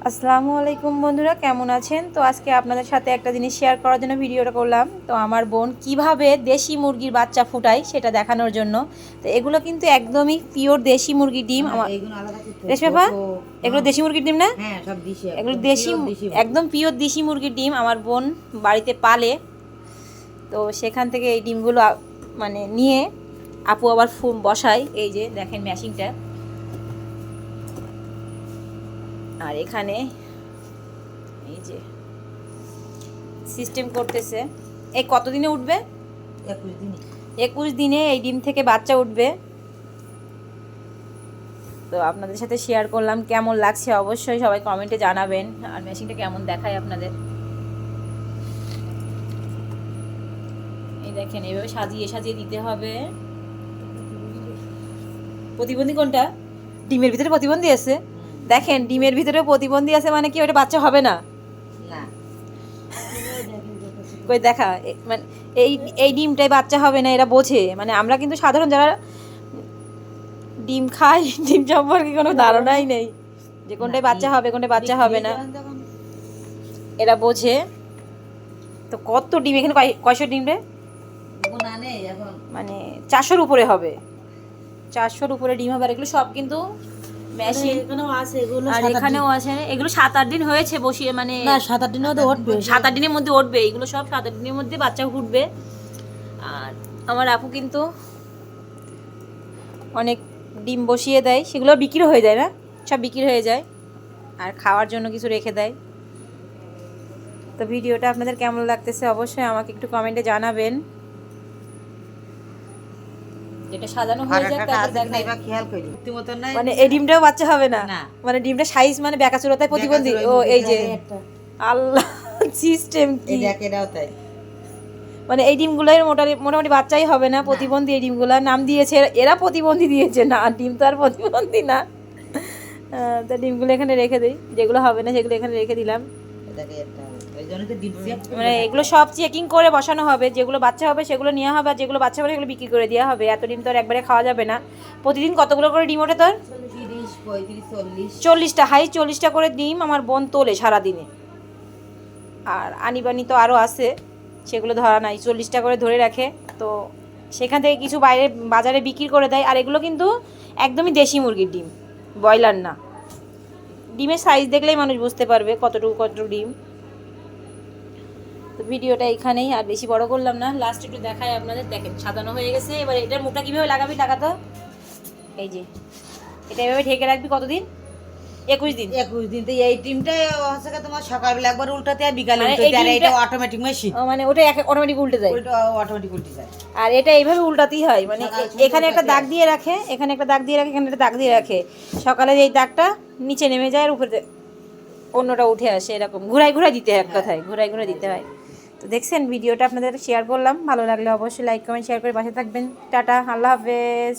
আসসালামু আলাইকুম বন্ধুরা, কেমন আছেন? তো আজকে আপনাদের সাথে একটা জিনিস শেয়ার করার জন্য ভিডিওটা করলাম। তো আমার বোন কিভাবে দেশি মুরগির বাচ্চা ফুটায় সেটা দেখানোর জন্য। তো এগুলো কিন্তু একদমই পিওর দেশি মুরগির ডিম। আমার রেশমা, এগুলো দেশি মুরগির ডিম না? হ্যাঁ, সব দেশি, এগুলো একদম দেশি, পিওর দেশি। একদম পিওর দেশি মুরগির ডিম আমার বোন বাড়িতে পালে। তো সেখান থেকে এই ডিমগুলো মানে নিয়ে আপু আবার বসায়। এই যে দেখেন মেশিনটা, আর এখানে এই যে সিস্টেম করতেছে। এই কতদিনে উঠবে? 21 দিনে। 21 দিনে এই ডিম থেকে বাচ্চা উঠবে। তো আপনাদের সাথে শেয়ার করলাম, কেমন লাগছে অবশ্যই সবাই কমেন্টে জানাবেন। আর মেশিনটা কেমন দেখায় আপনাদের, এই দেখেন এইভাবে সাজিয়ে সাজিয়ে দিতে হবে। প্রতিবন্ধী কোনটা? ডিমের ভিতরে প্রতিবন্ধী আছে। দেখেন ডিমের ভিতরে প্রতিবন্ধী আছে মানে কি ওটা বাচ্চা হবে না? না, কই দেখা মানে এই এই ডিমটাই বাচ্চা হবে না, এরা বোঝে। মানে আমরা কিন্তু সাধারণ যারা ডিম খাই, ডিম সম্পর্কে কোনো ধারণাই নেই যে কোনটাই বাচ্চা হবে কোনটা বাচ্চা হবে না, এরা বোঝে। তো কত ডিম এখানে, কয়শো ডিম রে? মানে 400-র উপরে হবে, 400-র উপরে ডিম হবে। আর এগুলো সব কিন্তু মেশিন, আর এখানেও আছে। এগুলো 7-8 দিন হয়েছে বসিয়ে, মানে না 7-8 দিনের মধ্যে উঠবে। 7-8 দিনের মধ্যে উঠবে। এগুলো সব 7-8 দিনের মধ্যে বাচ্চা ফুটবে। আর আমার আপু কিন্তু অনেক ডিম বসিয়ে দেয়, সেগুলো বিক্রি হয়ে যায় না, সব বিক্রি হয়ে যায়। আর খাওয়ার জন্য কিছু রেখে দেয়। তো ভিডিওটা আপনাদের কেমন লাগতেছে অবশ্যই আমাকে একটু কমেন্টে জানাবেন। যেটা সাজানো হয়ে যায় তারপর দেখাই। খেয়াল করি মতন নাই, মানে এই ডিমটাও বাচ্চা হবে না, না। মানে ডিমটা সাইজ মানে বেকাচুরতায় প্রতিবন্ধী। ও এই যে আল্লাহ, সিস্টেম কি! এটাও তাই। মানে এই ডিমগুলোর মোটামুটি বাচ্চাই হবে না, প্রতিবন্ধী। এই ডিমগুলোর নাম দিয়েছে এরা প্রতিবন্ধী দিয়েছে, না ডিম তো আর প্রতিবন্ধী না। তা ডিমগুলো এখানে রেখে দিই, যেগুলো হবে না সেগুলো এখানে রেখে দিলাম। মানে এগুলো সব চেকিং করে বসানো হবে, যেগুলো বাচ্চা হবে সেগুলো নেওয়া হবে, আর যেগুলো বাচ্চা হবে সেগুলো বিক্রি করে দেওয়া হবে। এত ডিম তো আর একবারে খাওয়া যাবে না। প্রতিদিন কতগুলো করে ডিম ওঠে তোর? 30, 35, 40। 40টা, হাই 40টা করে ডিম আমার বোন তোলে সারাদিনে। আর আনিবানি তো আরও আছে, সেগুলো ধরা নাই, 40টা করে ধরে রাখে। তো সেখান থেকে কিছু বাইরে বাজারে বিক্রি করে দেয়। আর এগুলো কিন্তু একদমই দেশি মুরগির ডিম, ব্রয়লার না। ডিমের সাইজ দেখলেই মানুষ বুঝতে পারবে কতটুকু কতটুকু ডিম। তো ভিডিওটা এখানেই, আর বেশি বড় করলাম না, লাস্ট একটু দেখায় আপনাদের। দেখেন সাজানো হয়ে গেছে। এবার এটার মুখটা কীভাবে লাগাবি, লাগাতো এই যে এটা এভাবে ঢেকে রাখবি। কতদিন? 21 দিন। 21 দিন। তো এই টিমটা হচ্ছে তোমার সকালবেলা একবার উল্টাতে আর বিকালে মানে উল্টাতে, আর এটা অটোমেটিক মেশিন, মানে ওটা অটোমেটিক উল্টে যায়। ওটা অটোমেটিক উল্টে যায়। আর এটা এইভাবে উল্টাতেই হয়, মানে এখানে একটা দাগ দিয়ে রাখে, এখানে একটা দাগ দিয়ে রাখে, এখানে একটা দাগ দিয়ে রাখে। সকালে যেই দাগটা নিচে নেমে যায়, আর উপরে অন্যটা উঠে আসে। এরকম ঘুরাই ঘুরাই দিতে হয়, এক কথায় ঘুরাই ঘুরাই দিতে হয়। তো দেখছেন, ভিডিওটা আপনাদের শেয়ার করলাম। ভালো লাগলে অবশ্যই লাইক কমেন্ট শেয়ার করে পাশে থাকবেন। টাটা, আল্লাহ হাফেজ।